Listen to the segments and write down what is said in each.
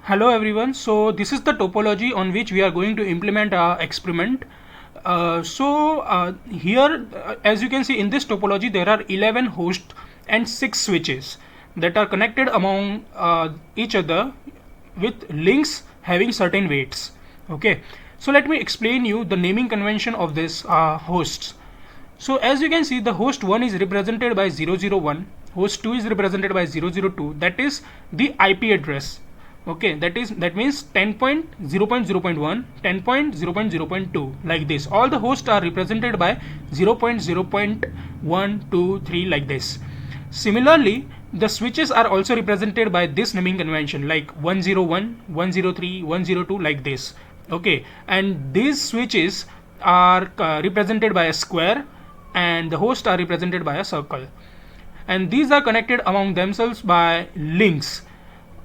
Hello everyone, so this is the topology on which we are going to implement our experiment. Here as you can see in this topology there are 11 hosts and 6 switches that are connected among each other with links having certain weights. Okay, so let me explain you the naming convention of this hosts. So as you can see, the host 1 is represented by 001, host 2 is represented by 002, that is the IP address. Okay, that means 10.0.0.1, 10.0.0.2, like this. All the hosts are represented by 0.0.1, 2, 3, like this. Similarly, the switches are also represented by this naming convention, like 101, 103, 102, like this. Okay, and these switches are represented by a square and the hosts are represented by a circle, and these are connected among themselves by links.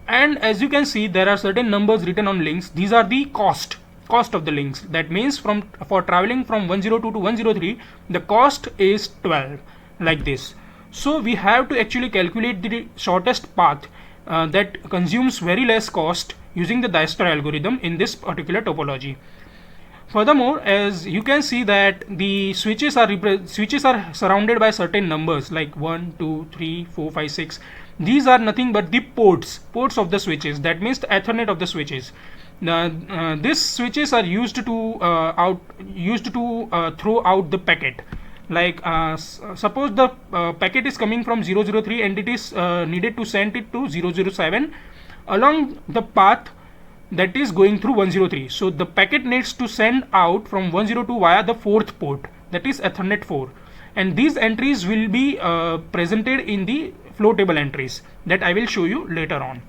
And as you can see, there are certain numbers written on links. These are the cost of the links. That means for traveling from 102 to 103, the cost is 12, like this. So we have to actually calculate the shortest path that consumes very less cost using the Dijkstra algorithm in this particular topology. Furthermore, as you can see that the switches are surrounded by certain numbers like 1, 2, 3, 4, 5, 6. These are nothing but the ports of the switches. That means the Ethernet of the switches. These switches are used to throw out the packet. Like suppose the packet is coming from 003 and it is needed to send it to 007 along the path that is going through 103. So the packet needs to send out from 102 via the fourth port, that is Ethernet 4, and these entries will be presented in the flow table entries that I will show you later on.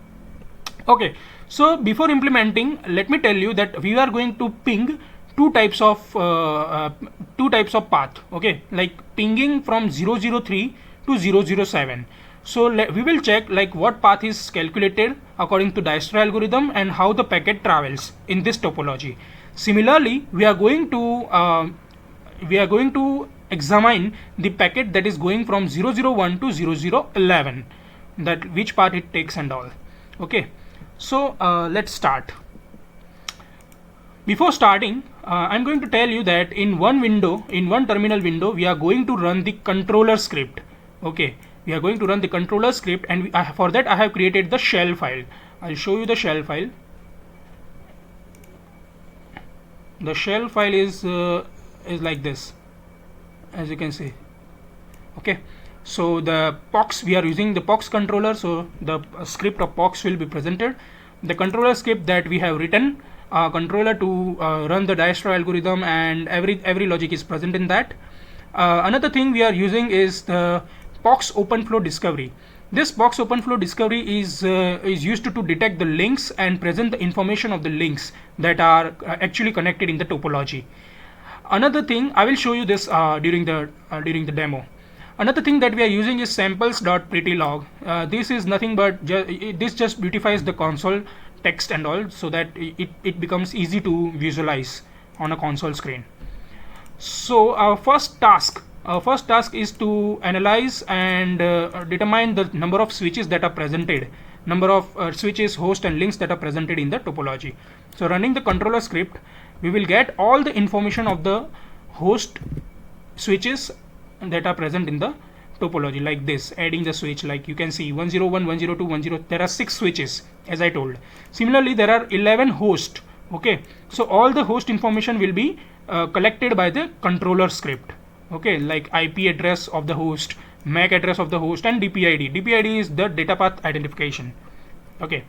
Okay, so before implementing, let me tell you that we are going to ping two types of path. Okay, like pinging from 003 to 007. So we will check like what path is calculated according to Dijkstra algorithm and how the packet travels in this topology. Similarly, we are going to examine the packet that is going from 001 to 0011, that which path it takes and all. Okay, so let's start. Before starting, I'm going to tell you that in one terminal window, we are going to run the controller script. Okay, we are going to run the controller script, and for that I have created the shell file. I'll show you the shell file. The shell file is like this, as you can see. Okay, so the POX, we are using the POX controller, so the script of POX will be presented. The controller script that we have written, controller to run the Dijkstra algorithm, and every logic is present in that. Another thing we are using is the POX OpenFlow discovery. This POX OpenFlow discovery is used to detect the links and present the information of the links that are actually connected in the topology. Another thing, I will show you this during the demo. Another thing that we are using is samples.prettylog. This is nothing but this just beautifies the console text and all, so that it becomes easy to visualize on a console screen. So our first task is to analyze and determine the number of switches that are presented, number of switches, hosts and links that are presented in the topology. So running the controller script, we will get all the information of the host switches that are present in the topology, like this, adding the switch, like you can see 101, 102, 10. There are 6 switches, as I told. Similarly, there are 11 hosts. Okay, so all the host information will be collected by the controller script. Okay, like IP address of the host, MAC address of the host, and DPID. DPID is the data path identification. Okay,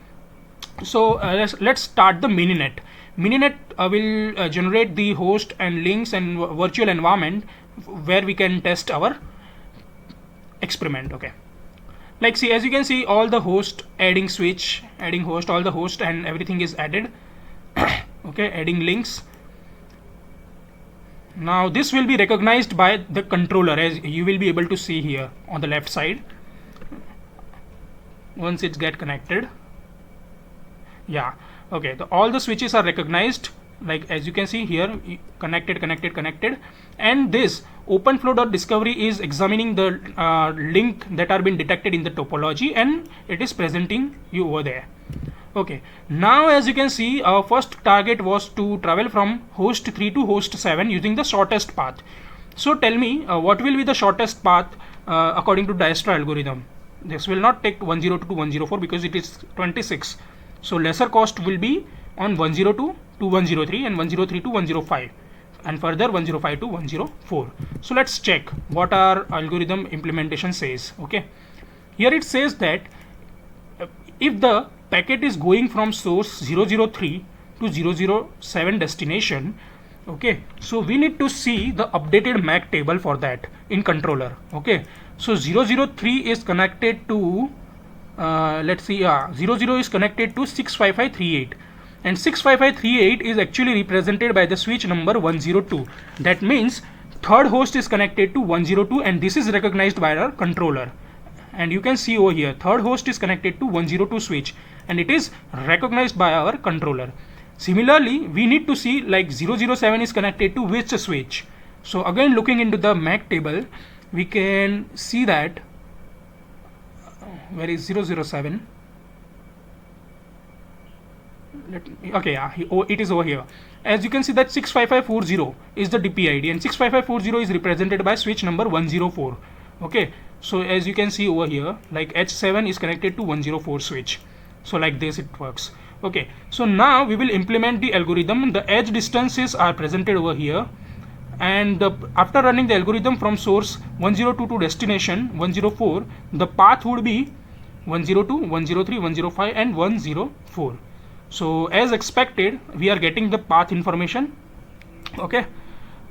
so let's start the Mininet. Mininet will generate the host and links and virtual environment where we can test our experiment. Okay, like see, as you can see, all the host, adding switch, adding host, all the host and everything is added. Okay, adding links. Now this will be recognized by the controller, as you will be able to see here on the left side once it's get connected. Yeah, okay, all the switches are recognized, like as you can see here, connected, and this OpenFlow.discovery is examining the link that are been detected in the topology, and it is presenting you over there. Okay, now as you can see, our first target was to travel from host 3 to host 7 using the shortest path. So tell me, what will be the shortest path according to Dijkstra algorithm? This will not take 102 to 104 because it is 26. So lesser cost will be on 102 to 103 and 103 to 105, and further 105 to 104. So let's check what our algorithm implementation says. Okay, here it says that if the packet is going from source 003 to 007 destination, okay, so we need to see the updated MAC table for that in controller. Okay, so 003 is connected to let's see, 00 is connected to 65538, and 65538 is actually represented by the switch number 102. That means third host is connected to 102, and this is recognized by our controller. And you can see over here, third host is connected to 102 switch, and it is recognized by our controller. Similarly, we need to see like 007 is connected to which switch. So again, looking into the MAC table, we can see that where is 007? Okay, yeah, it is over here. As you can see that 65540 is the DPID, and 65540 is represented by switch number 104. Okay, so as you can see over here, like H7 is connected to 104 switch. So like this it works. Okay, so now we will implement the algorithm. The edge distances are presented over here, and after running the algorithm from source 102 to destination 104, the path would be 102, 103, 105 and 104. So as expected, we are getting the path information. Okay,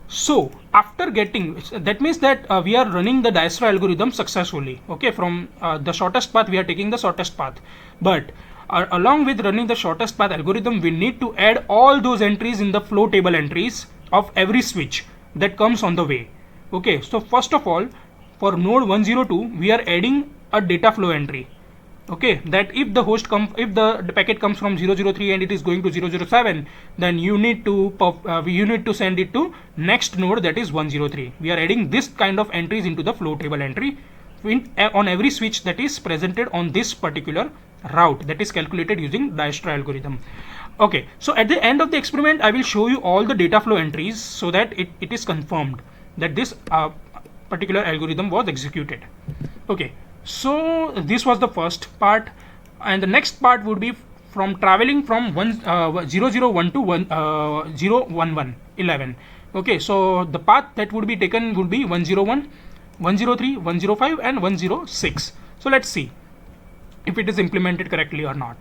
so after getting, that means that we are running the Dijkstra algorithm successfully. Okay, from the shortest path we are taking the shortest path, but along with running the shortest path algorithm, we need to add all those entries in the flow table entries of every switch that comes on the way. Okay, so first of all, for node 102 we are adding a data flow entry. Okay, that if the host if the packet comes from 003 and it is going to 007, then you need to send it to next node, that is 103. We are adding this kind of entries into the flow table entry on every switch that is presented on this particular route, that is calculated using Dijkstra algorithm. Okay, so at the end of the experiment I will show you all the data flow entries so that it is confirmed that this particular algorithm was executed. Okay, so this was the first part, and the next part would be from traveling from 001 to 11. Okay, so the path that would be taken would be 101, 103, 105 and 106. So let's see if it is implemented correctly or not.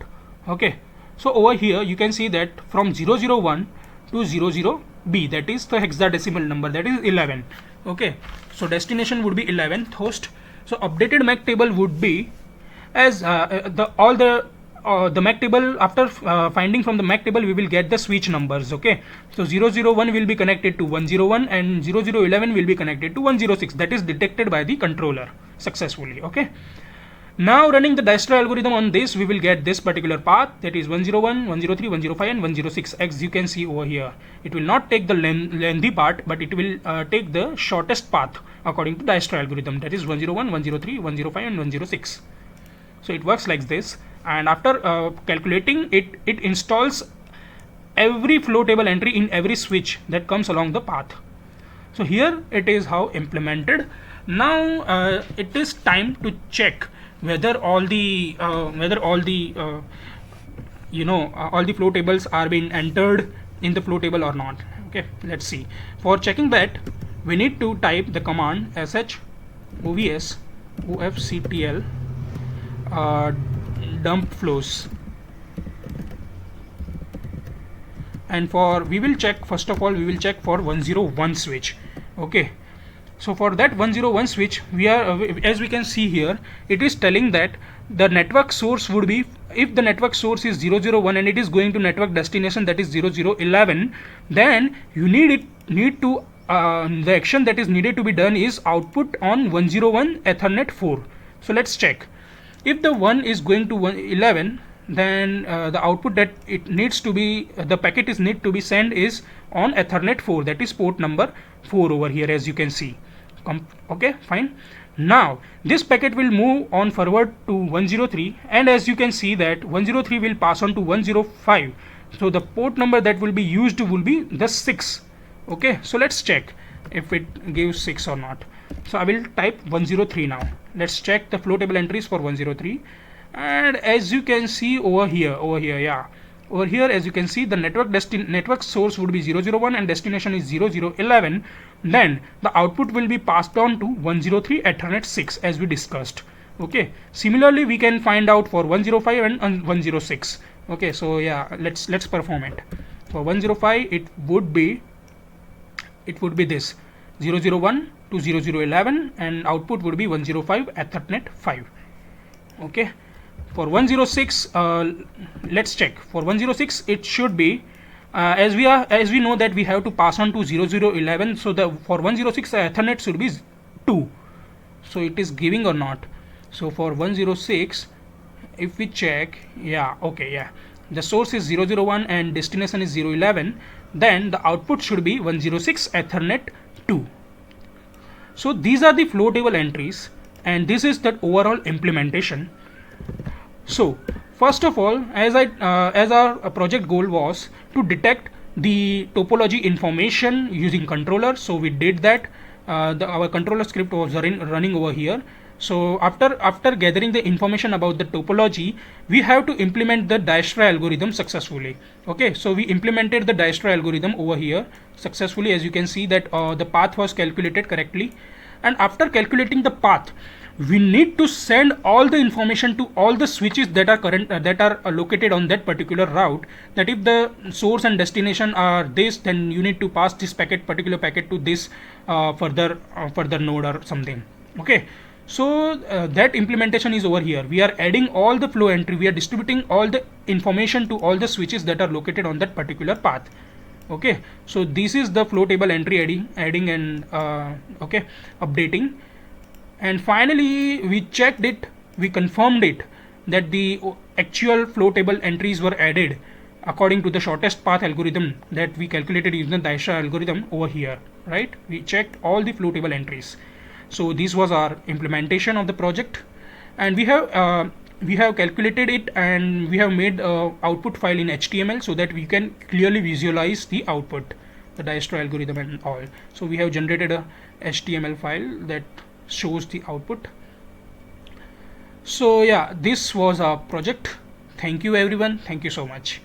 Okay, so over here you can see that from 001 to 00B, that is the hexadecimal number, that is 11. Okay, so destination would be 11th host. So updated MAC table would be as the MAC table, after finding from the MAC table we will get the switch numbers. Okay, so 001 will be connected to 101 and 0011 will be connected to 106. That is detected by the controller successfully. Okay, now running the Dijkstra algorithm on this, we will get this particular path, that is 101, 103, 105 and 106. As you can see over here, it will not take the lengthy part, but it will take the shortest path according to Dijkstra algorithm, that is 101, 103, 105 and 106. So it works like this, and after calculating it, it installs every flow table entry in every switch that comes along the path. So here it is how implemented. Now it is time to check whether all the all the flow tables are being entered in the flow table or not. Okay, let's see. For checking that, we need to type the command sh ovs ofctl dump flows, and we will check, first of all we will check for 101 switch. Okay, so for that 101 switch, we are as we can see here, it is telling that the network source would be, if the network source is 001 and it is going to network destination, that is 0011, then you need to the action that is needed to be done is output on 101 Ethernet 4. So let's check. If the 1 is going to 11, then the output that it needs to be, the packet is need to be sent is on Ethernet 4, that is port number 4 over here, as you can see. Okay, fine. Now this packet will move on forward to 103, and as you can see that 103 will pass on to 105. So the port number that will be used will be the 6. Okay, so let's check if it gives 6 or not. So I will type 103 now. Let's check the flow table entries for 103, and as you can see over here, over here as you can see, the network source would be 001 and destination is 0011. Then the output will be passed on to 103 Ethernet 6 as we discussed. Okay, similarly we can find out for 105 and 106. Okay, so yeah, let's perform it. For 105 it would be this 001 to 0011 and output would be 105 Ethernet 5. Okay, for 106 let's check. For 106 it should be as we know that we have to pass on to 0011, so the for 106 Ethernet should be 2. So it is giving or not. So for 106 if we check, yeah, okay, yeah, the source is 001 and destination is 011, then the output should be 106 Ethernet 2. So these are the flow table entries, and this is the overall implementation. So first of all, as our project goal was to detect the topology information using controller, so we did that. Our controller script was running over here. So after gathering the information about the topology, we have to implement the Dijkstra algorithm successfully. Okay, so we implemented the Dijkstra algorithm over here successfully. As you can see that the path was calculated correctly, and after calculating the path, we need to send all the information to all the switches that are located on that particular route. That if the source and destination are this, then you need to pass this particular packet to this further node or something. Okay, so that implementation is over here. We are adding all the flow entry, we are distributing all the information to all the switches that are located on that particular path. Okay, so this is the flow table entry adding and okay, updating. And finally we checked it, we confirmed it that the actual flow table entries were added according to the shortest path algorithm that we calculated using the Dijkstra algorithm over here, right? We checked all the flow table entries. So this was our implementation of the project, and we have calculated it, and we have made output file in HTML so that we can clearly visualize the output, the Dijkstra algorithm and all. So we have generated a HTML file that shows the output. So yeah, this was our project. Thank you everyone, thank you so much.